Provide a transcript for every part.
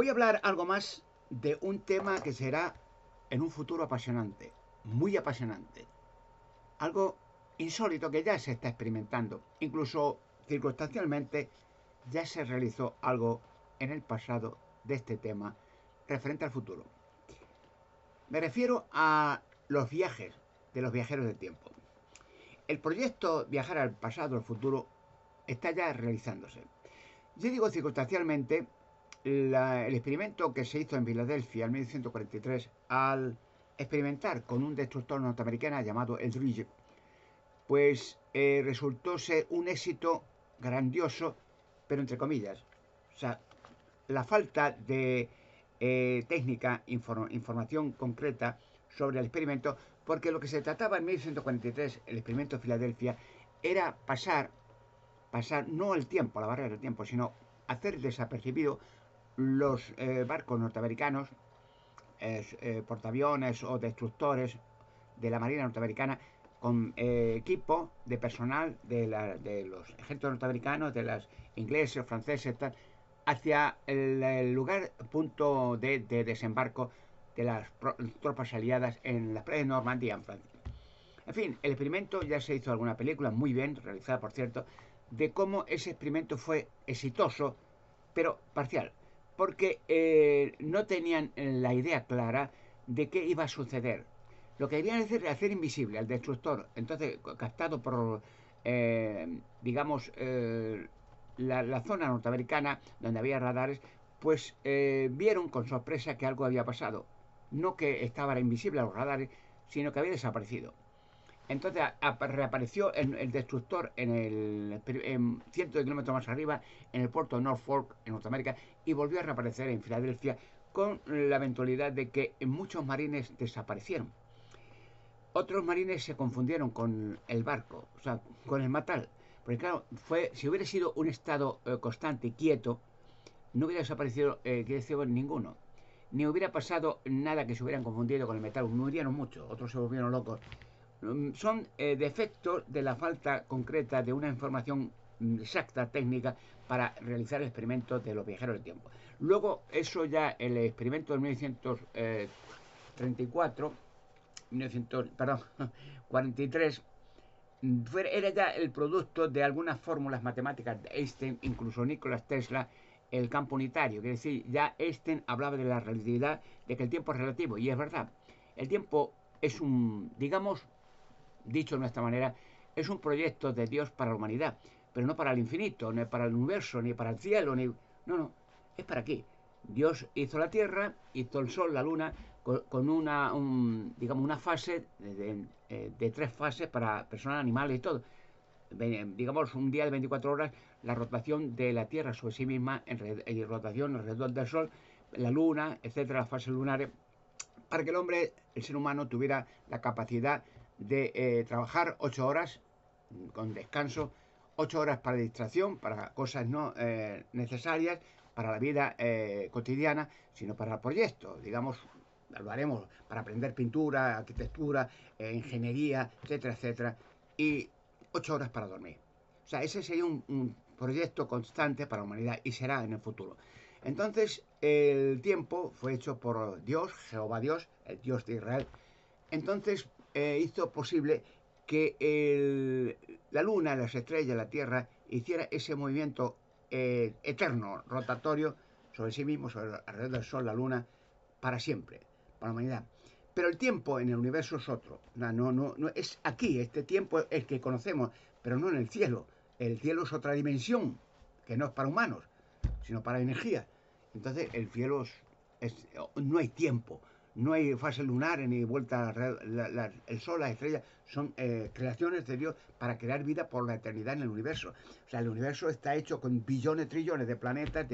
Voy a hablar algo más de un tema que será en un futuro apasionante, muy apasionante. Algo insólito que ya se está experimentando. Incluso circunstancialmente ya se realizó algo en el pasado de este tema referente al futuro. Me refiero a los viajes de los viajeros del tiempo. El proyecto Viajar al pasado o al futuro está ya realizándose. Yo digo circunstancialmente, el experimento que se hizo en Filadelfia en 1943 al experimentar con un destructor norteamericano llamado Eldridge, pues resultó ser un éxito grandioso, pero entre comillas. O sea, la falta de técnica, información concreta sobre el experimento, porque lo que se trataba en 1943, el experimento de Filadelfia, era pasar no el tiempo, la barrera del tiempo, sino hacer desapercibido los barcos norteamericanos, portaaviones o destructores de la Marina norteamericana, con equipo de personal de los ejércitos norteamericanos, de las ingleses, franceses, tal, hacia el lugar, punto de desembarco de las tropas aliadas en las playas de Normandía, en Francia. En fin, el experimento ya se hizo alguna película, muy bien realizada por cierto, de cómo ese experimento fue exitoso, pero parcial, porque no tenían la idea clara de qué iba a suceder. Lo que querían hacer invisible al destructor, entonces captado por, digamos, la zona norteamericana donde había radares, pues vieron con sorpresa que algo había pasado. No que estaba invisible a los radares, sino que había desaparecido. Entonces reapareció el destructor en cientos de kilómetros más arriba, en el puerto de Norfolk, en Norteamérica, y volvió a reaparecer en Filadelfia con la eventualidad de que muchos marines desaparecieron. Otros marines se confundieron con el barco, o sea, con el matal. Porque claro, si hubiera sido un estado constante y quieto, no hubiera desaparecido, ninguno. Ni hubiera pasado nada que se hubieran confundido con el metal. Murieron muchos, otros se volvieron locos. Son defectos de la falta concreta de una información exacta, técnica, para realizar el experimento de los viajeros del tiempo. Luego, eso ya, el experimento de 1934, 43, era ya el producto de algunas fórmulas matemáticas de Einstein, incluso Nikola Tesla, el campo unitario. Es decir, ya Einstein hablaba de la relatividad, de que el tiempo es relativo, y es verdad. El tiempo es digamos, dicho de esta manera, es un proyecto de Dios para la humanidad, pero no para el infinito, ni para el universo, ni para el cielo, ni... No, es para aquí. Dios hizo la Tierra, hizo el Sol, la Luna, con digamos, una fase de 3 fases para personas, animales y todo. Digamos, un día de 24 horas, la rotación de la Tierra sobre sí misma, y rotación alrededor del Sol, la Luna, etcétera, las fases lunares, para que el hombre, el ser humano, tuviera la capacidad de trabajar 8 horas con descanso, 8 horas para distracción, para cosas no necesarias, para la vida cotidiana, sino para proyectos, digamos, lo haremos para aprender pintura, arquitectura, ingeniería, etcétera, etcétera, y 8 horas para dormir. O sea, ese sería un proyecto constante para la humanidad y será en el futuro. Entonces, el tiempo fue hecho por Dios, Jehová Dios, el Dios de Israel. Entonces, hizo posible que la luna, las estrellas, la tierra, hiciera ese movimiento eterno, rotatorio, sobre sí mismo, alrededor del sol, la luna, para siempre, para la humanidad. Pero el tiempo en el universo es otro. No es aquí, este tiempo es el que conocemos, pero no en el cielo. El cielo es otra dimensión, que no es para humanos, sino para energía. Entonces, el cielo no hay tiempo, no hay fases lunares ni vuelta. El sol, las estrellas, son creaciones de Dios para crear vida por la eternidad en el universo. O sea, el universo está hecho con billones, trillones de planetas,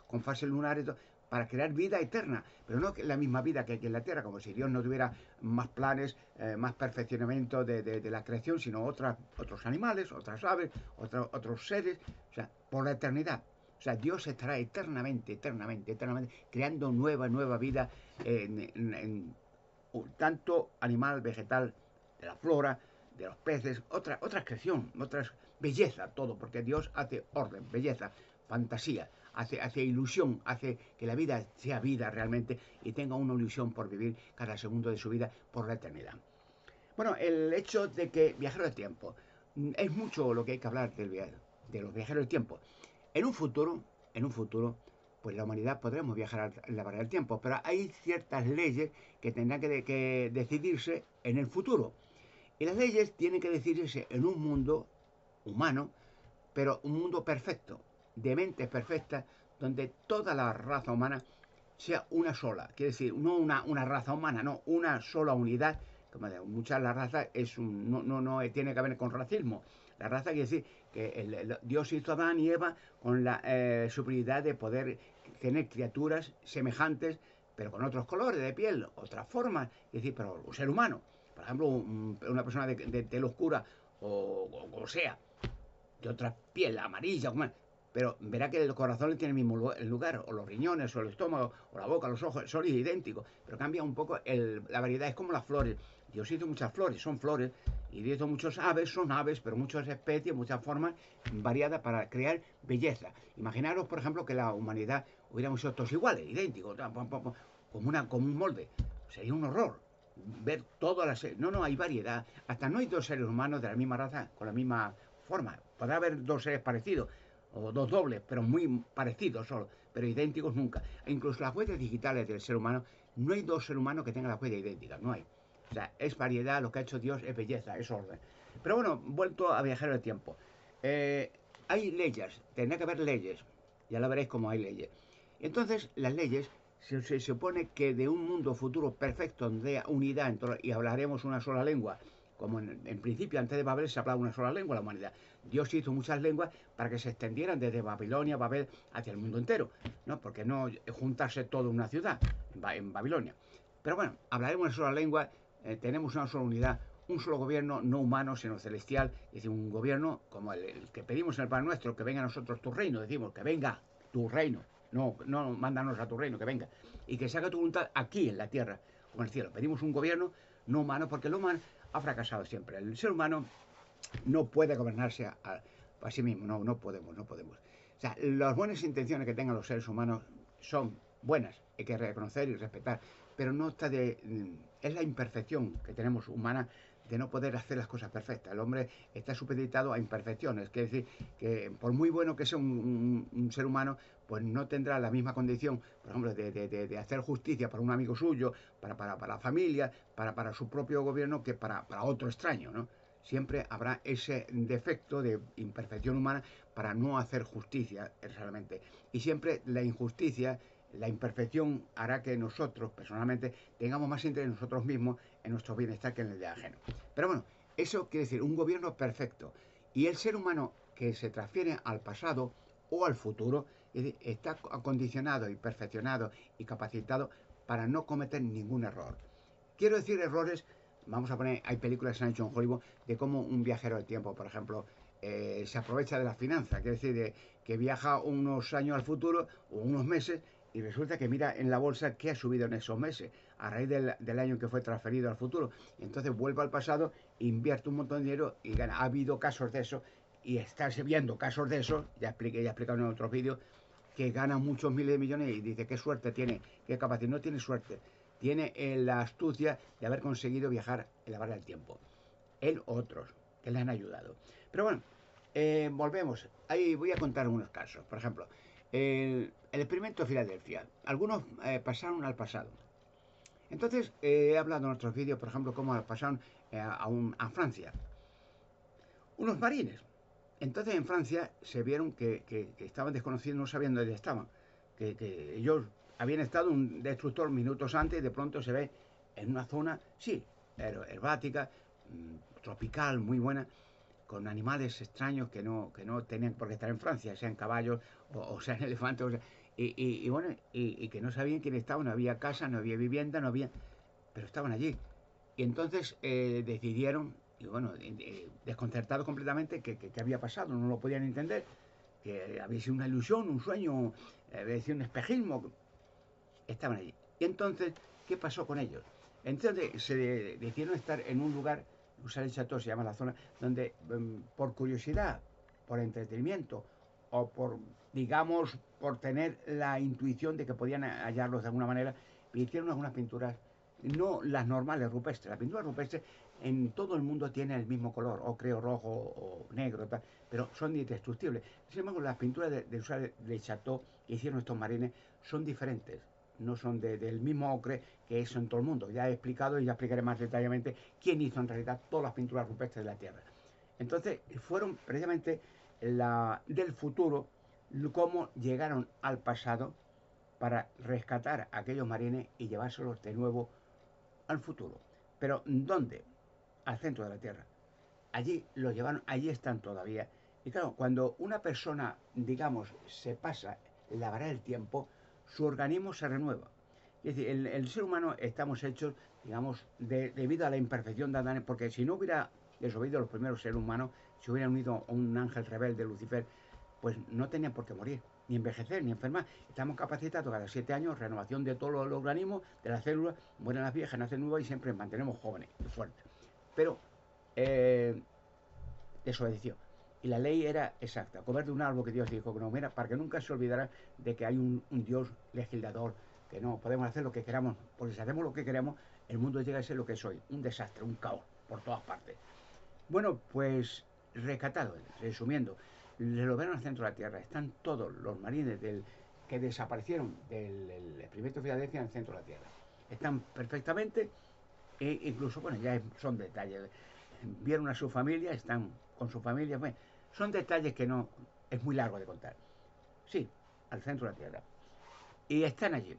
con fases lunares, para crear vida eterna, pero no la misma vida que aquí en la Tierra, como si Dios no tuviera más planes, más perfeccionamiento de la creación, sino otros animales, otras aves, otros seres, o sea, por la eternidad. O sea, Dios estará eternamente, creando nueva vida tanto animal, vegetal, de la flora, de los peces, otra creación, otras belleza, todo, porque Dios hace orden, belleza, fantasía, hace ilusión, hace que la vida sea vida realmente y tenga una ilusión por vivir cada segundo de su vida por la eternidad. Bueno, el hecho de que viajero del tiempo, es mucho lo que hay que hablar de los viajeros del tiempo. En un futuro, en un futuro, pues la humanidad podremos viajar en la barrera del tiempo, pero hay ciertas leyes que tendrán que decidirse en el futuro. Y las leyes tienen que decidirse en un mundo humano, pero un mundo perfecto, de mentes perfectas, donde toda la raza humana sea una sola. Quiere decir, no una raza humana, no, una sola unidad. Como de muchas la raza es no tiene que ver con racismo. La raza quiere decir que Dios hizo a Adán y Eva con la superioridad de poder tener criaturas semejantes, pero con otros colores de piel, otras formas. Es decir, pero un ser humano, por ejemplo, una persona de tez oscura o sea, de otra piel, amarilla, pero verá que el corazón tiene el mismo lugar, o los riñones, o el estómago, o la boca, los ojos, son idénticos, pero cambia un poco la variedad, es como las flores. Dios hizo muchas flores, son flores, y Dios hizo muchas aves, son aves, pero muchas especies, muchas formas variadas para crear belleza. Imaginaros, por ejemplo, que la humanidad hubiéramos sido todos iguales, idénticos, como un molde. Sería un horror ver todas las... No, hay variedad. Hasta no hay dos seres humanos de la misma raza con la misma forma. Podrá haber dos seres parecidos, o dos dobles, pero muy parecidos solo, pero idénticos nunca. E incluso las huellas digitales del ser humano, no hay dos seres humanos que tengan las huellas idénticas, no hay. O sea, es variedad, lo que ha hecho Dios es belleza, es orden. Pero bueno, vuelto a viajar el tiempo. Hay leyes, tendrá que haber leyes, ya lo veréis como hay leyes. Entonces, las leyes se supone que de un mundo futuro perfecto, donde haya unidad y hablaremos una sola lengua, como en principio antes de Babel se hablaba una sola lengua la humanidad. Dios hizo muchas lenguas para que se extendieran desde Babilonia, Babel, hacia el mundo entero, ¿no? Porque no juntarse todo en una ciudad, en Babilonia. Pero bueno, hablaremos una sola lengua, tenemos una sola unidad, un solo gobierno, no humano, sino celestial, es decir, un gobierno como el que pedimos en el Padre Nuestro, que venga a nosotros tu reino, decimos, que venga tu reino, no mándanos a tu reino, que venga, y que se haga tu voluntad aquí en la tierra, como en el cielo. Pedimos un gobierno no humano, porque el humano ha fracasado siempre. El ser humano no puede gobernarse a sí mismo, no podemos. O sea, las buenas intenciones que tengan los seres humanos son buenas, hay que reconocer y respetar, pero no está es la imperfección que tenemos humana de no poder hacer las cosas perfectas. El hombre está supeditado a imperfecciones, es decir, que por muy bueno que sea un ser humano, pues no tendrá la misma condición, por ejemplo, de hacer justicia para un amigo suyo, para la familia, para su propio gobierno, que para otro extraño, ¿no? Siempre habrá ese defecto de imperfección humana para no hacer justicia realmente. Y siempre la injusticia, la imperfección hará que nosotros, personalmente, tengamos más interés en nosotros mismos, en nuestro bienestar, que en el de ajeno. Pero bueno, eso quiere decir un gobierno perfecto. Y el ser humano que se transfiere al pasado o al futuro, está acondicionado y perfeccionado y capacitado para no cometer ningún error. Quiero decir errores, vamos a poner, hay películas que se han hecho en Hollywood de cómo un viajero del tiempo, por ejemplo, se aprovecha de la finanza, quiere decir, que viaja unos años al futuro o unos meses y resulta que mira en la bolsa qué ha subido en esos meses a raíz del año que fue transferido al futuro. Y entonces vuelve al pasado, invierte un montón de dinero y gana. Ha habido casos de eso y estás viendo casos de eso, ya he explicado en otros vídeos, que gana muchos miles de millones y dice qué suerte tiene, qué capacidad. No tiene suerte, tiene la astucia de haber conseguido viajar en la barra del tiempo. Él o otros que le han ayudado. Pero bueno, volvemos. Ahí voy a contar unos casos. Por ejemplo, el experimento de Filadelfia. Algunos pasaron al pasado. Entonces, he hablado en otros vídeos, por ejemplo, cómo pasaron a Francia. Unos marines. Entonces en Francia se vieron que estaban desconocidos, no sabían dónde estaban. Que ellos habían estado un destructor minutos antes y de pronto se ve en una zona, sí, hervática, tropical, muy buena, con animales extraños que no tenían por qué estar en Francia, sean caballos o sean elefantes, bueno, y que no sabían quién estaban, no había casa, no había vivienda, no había, pero estaban allí. Y entonces decidieron, y bueno, desconcertados completamente, que había pasado, no lo podían entender, que había sido una ilusión, un sueño, había sido un espejismo, estaban allí. Y entonces, ¿qué pasó con ellos? Entonces se decidieron estar en un lugar, Usar el Chateau se llama la zona, donde por curiosidad, por entretenimiento o por digamos, por tener la intuición de que podían hallarlos de alguna manera, hicieron algunas pinturas, no las normales rupestres. La pintura rupestre en todo el mundo tiene el mismo color, ocre o rojo o negro, tal, pero son indestructibles. Sin embargo, las pinturas de Chateau que hicieron estos marines son diferentes. No son del mismo ocre que eso en todo el mundo. Ya he explicado y ya explicaré más detalladamente quién hizo en realidad todas las pinturas rupestres de la Tierra. Entonces, fueron precisamente del futuro cómo llegaron al pasado para rescatar a aquellos marines y llevárselos de nuevo al futuro. Pero ¿dónde? Al centro de la Tierra. Allí los llevaron, allí están todavía. Y claro, cuando una persona, digamos, se pasa la vara del tiempo, su organismo se renueva. Es decir, el ser humano estamos hechos, digamos, debido a la imperfección de Adán, porque si no hubiera desobedido a los primeros seres humanos, si hubieran unido a un ángel rebelde, Lucifer, pues no tenían por qué morir, ni envejecer, ni enfermar. Estamos capacitados cada 7 años, renovación de todos los organismos, de las células, mueren las viejas, nacen nuevas y siempre mantenemos jóvenes y fuertes. Pero desobedeció. Y la ley era exacta, comer de un árbol que Dios dijo que no comiera, para que nunca se olvidara de que hay un Dios legislador, que no podemos hacer lo que queramos, porque si hacemos lo que queremos, el mundo llega a ser lo que es hoy, un desastre, un caos, por todas partes. Bueno, pues rescatado, resumiendo, le lo ven al centro de la Tierra, están todos los marines que desaparecieron del experimento de Filadelfia en el centro de la Tierra. Están perfectamente, e incluso, bueno, ya son detalles, vieron a su familia, están con su familia, bueno, son detalles que no, es muy largo de contar. Sí, al centro de la Tierra. Y están allí.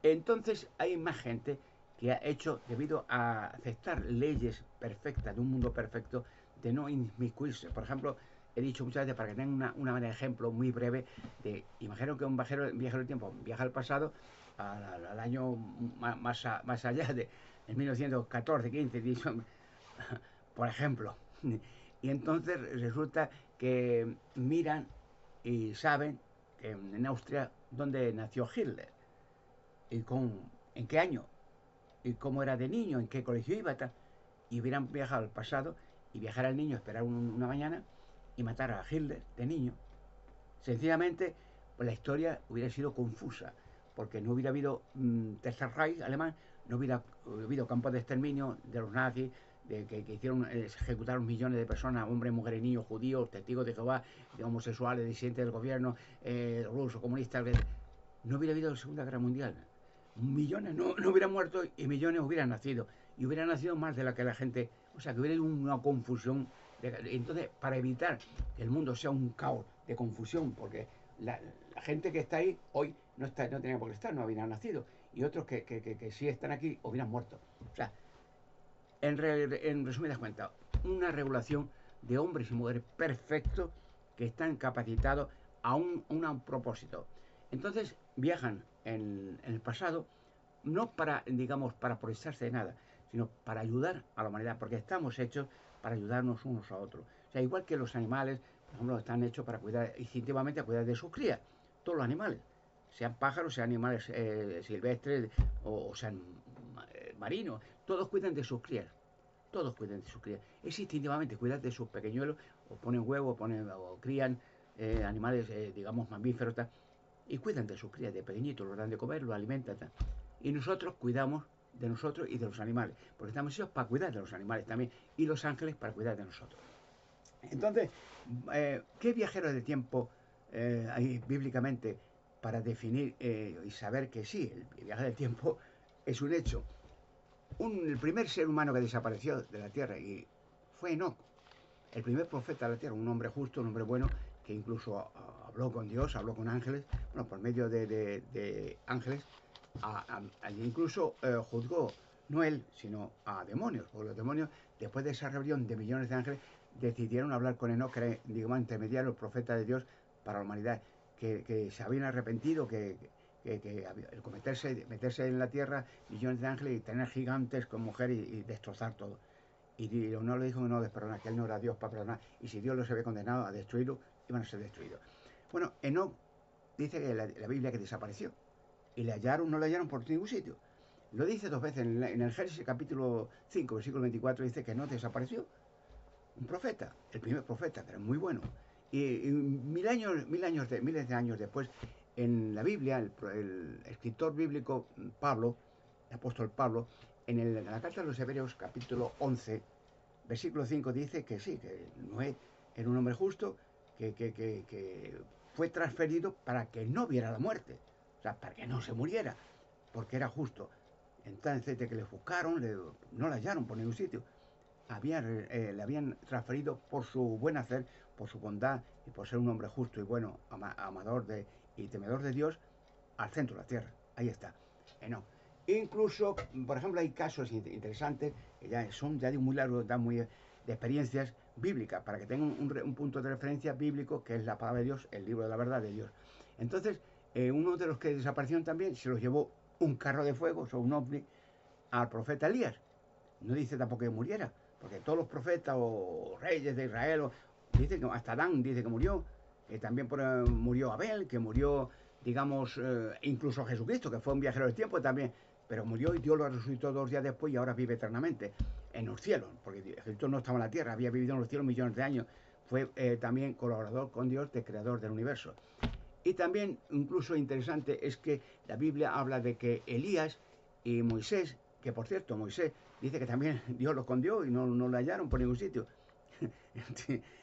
Entonces hay más gente que ha hecho, debido a aceptar leyes perfectas, de un mundo perfecto, de no inmiscuirse. Por ejemplo, he dicho muchas veces, para que tengan una manera de ejemplo muy breve, de imagino que un viajero del tiempo viaja al pasado, al año más allá de en 1914, 15, 18, por ejemplo. Y entonces resulta que miran y saben que en Austria donde nació Hitler y en qué año y cómo era de niño, en qué colegio iba, tal. Y hubieran viajado al pasado y viajar al niño, esperar una mañana y matar a Hitler de niño. Sencillamente, pues la historia hubiera sido confusa, porque no hubiera habido Tercer Reich alemán, no hubiera habido campos de exterminio de los nazis, que hicieron, ejecutaron millones de personas, hombres, mujeres, niños, judíos, testigos de Jehová, de homosexuales, disidentes del gobierno, rusos, comunistas. No hubiera habido la Segunda Guerra Mundial. Millones no hubieran muerto y millones hubieran nacido. Y hubieran nacido más de la que la gente. O sea, que hubiera una confusión. Entonces, para evitar que el mundo sea un caos de confusión, porque la gente que está ahí hoy no tenía por qué estar, no hubieran nacido. Y otros que sí están aquí hubieran muerto. O sea, en resumidas cuentas, una regulación de hombres y mujeres perfectos que están capacitados a un propósito. Entonces viajan en el pasado, no para, digamos, para aprovecharse de nada, sino para ayudar a la humanidad, porque estamos hechos para ayudarnos unos a otros. O sea, igual que los animales, por ejemplo, están hechos para cuidar, instintivamente, a cuidar de sus crías, todos los animales, sean pájaros, sean animales silvestres o sean marinos, todos cuidan de sus crías. Todos cuidan de sus crías. Es instintivamente cuidar de sus pequeñuelos, o ponen huevos, o crían animales, digamos, mamíferos, tal, y cuidan de sus crías, de pequeñitos, los dan de comer, los alimentan, tal. Y nosotros cuidamos de nosotros y de los animales, porque estamos hechos para cuidar de los animales también, y los ángeles para cuidar de nosotros. Entonces, ¿qué viajeros de tiempo hay bíblicamente para definir y saber que sí, el viaje del tiempo es un hecho? El primer ser humano que desapareció de la tierra y fue Enoch, el primer profeta de la tierra, un hombre justo, un hombre bueno, que incluso habló con Dios, habló con ángeles, bueno, por medio de ángeles, incluso juzgó, no él, sino a demonios, porque los demonios, después de esa rebelión de millones de ángeles, decidieron hablar con Enoch, que era, digamos, intermediario, el profeta de Dios para la humanidad, que se habían arrepentido, que el meterse en la tierra millones de ángeles y tener gigantes con mujeres y destrozar todo. Y no le dijo que no les perdona, que él no era Dios para perdonar. Y si Dios los había condenado a destruirlo, iban a ser destruidos. Bueno, Enoch dice que la Biblia que desapareció. Y no le hallaron por ningún sitio. Lo dice dos veces en el Génesis capítulo 5, versículo 24, dice que no desapareció. Un profeta, el primer profeta, que era muy bueno. Y miles de años después, en la Biblia, el escritor bíblico Pablo, el apóstol Pablo, en la carta de los Hebreos, capítulo 11, versículo 5, dice que sí, que Noé era un hombre justo, que fue transferido para que no viera la muerte, o sea, para que no se muriera, porque era justo. Entonces, de que le buscaron, no le hallaron por ningún sitio. Le habían transferido por su buen hacer, por su bondad y por ser un hombre justo y bueno, amador y temedor de Dios, al centro de la tierra. Ahí está. No. Incluso, por ejemplo, hay casos interesantes que ya son ya de muy largo, de experiencias bíblicas, para que tengan un punto de referencia bíblico, que es la palabra de Dios, el libro de la verdad de Dios. Entonces, uno de los que desaparecieron también se los llevó un carro de fuego, o un ovni, al profeta Elías. No dice tampoco que muriera, porque todos los profetas o reyes de Israel, dicen que hasta Adán dice que murió, que también murió Abel, que murió, digamos, incluso Jesucristo, que fue un viajero del tiempo también, pero murió y Dios lo resucitó 2 días después y ahora vive eternamente en los cielos, porque Jesucristo no estaba en la tierra, había vivido en los cielos millones de años, fue también colaborador con Dios, de creador del universo. Y también, incluso interesante, es que la Biblia habla de que Elías y Moisés, que por cierto, Moisés dice que también Dios lo escondió y no lo hallaron por ningún sitio.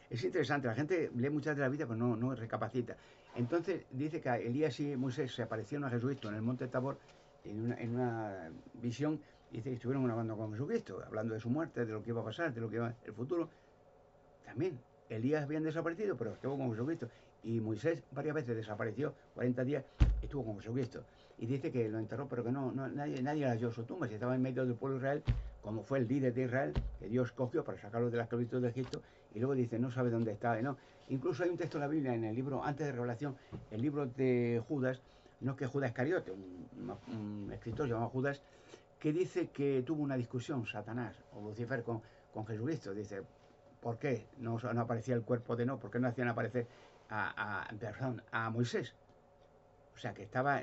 Es interesante, la gente lee muchas de la vida, pero no recapacita. Entonces dice que Elías y Moisés se aparecieron a Jesucristo en el monte Tabor en una visión, dice que estuvieron hablando con Jesucristo, hablando de su muerte, de lo que iba a pasar, de lo que iba el futuro. También Elías habían desaparecido, pero estuvo con Jesucristo. Y Moisés varias veces desapareció, 40 días, estuvo con Jesucristo. Y dice que lo enterró, pero que nadie le halló su tumba. Si estaba en medio del pueblo de Israel, como fue el líder de Israel, que Dios cogió para sacarlo de la esclavitud de Egipto, y luego dice, no sabe dónde está. No. Incluso hay un texto en la Biblia, en el libro, antes de Revelación, el libro de Judas, no es que Judas Iscariote, un escritor llamado Judas, que dice que tuvo una discusión Satanás o Lucifer con Jesucristo. Dice, ¿por qué no aparecía el cuerpo de ¿Por qué no hacían aparecer a Moisés? O sea, que estaba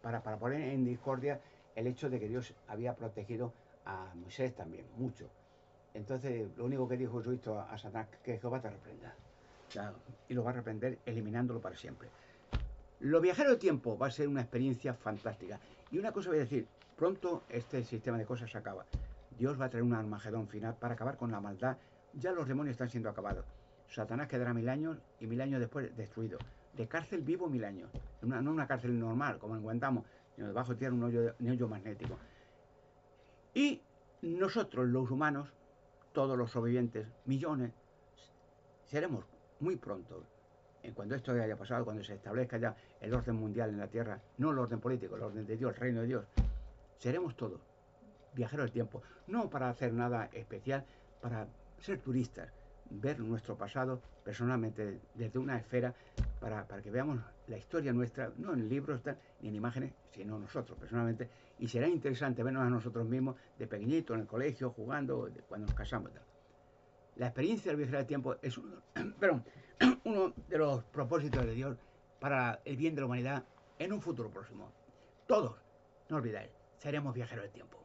para poner en discordia el hecho de que Dios había protegido a Moisés también, mucho. Entonces, lo único que dijo Jesucristo a Satanás, que Jehová te reprenda. Claro, y lo va a reprender eliminándolo para siempre. Lo viajero del tiempo va a ser una experiencia fantástica. Y una cosa voy a decir, pronto este sistema de cosas se acaba. Dios va a traer un Armagedón final para acabar con la maldad. Ya los demonios están siendo acabados. Satanás quedará 1000 años y 1000 años después destruido. De cárcel vivo 1000 años. No una cárcel normal, como en Guantánamo, sino debajo de tierra un hoyo magnético. Y nosotros, los humanos, todos los sobrevivientes, millones, seremos muy pronto, cuando esto haya pasado, cuando se establezca ya el orden mundial en la Tierra, no el orden político, el orden de Dios, el reino de Dios, seremos todos viajeros del tiempo, no para hacer nada especial, para ser turistas, ver nuestro pasado personalmente desde una esfera para que veamos la historia nuestra, no en libros ni en imágenes, sino nosotros personalmente, y será interesante vernos a nosotros mismos de pequeñito en el colegio, jugando, cuando nos casamos. La experiencia del viaje del tiempo es uno de los propósitos de Dios para el bien de la humanidad en un futuro próximo. Todos, no olvidáis, seremos viajeros del tiempo.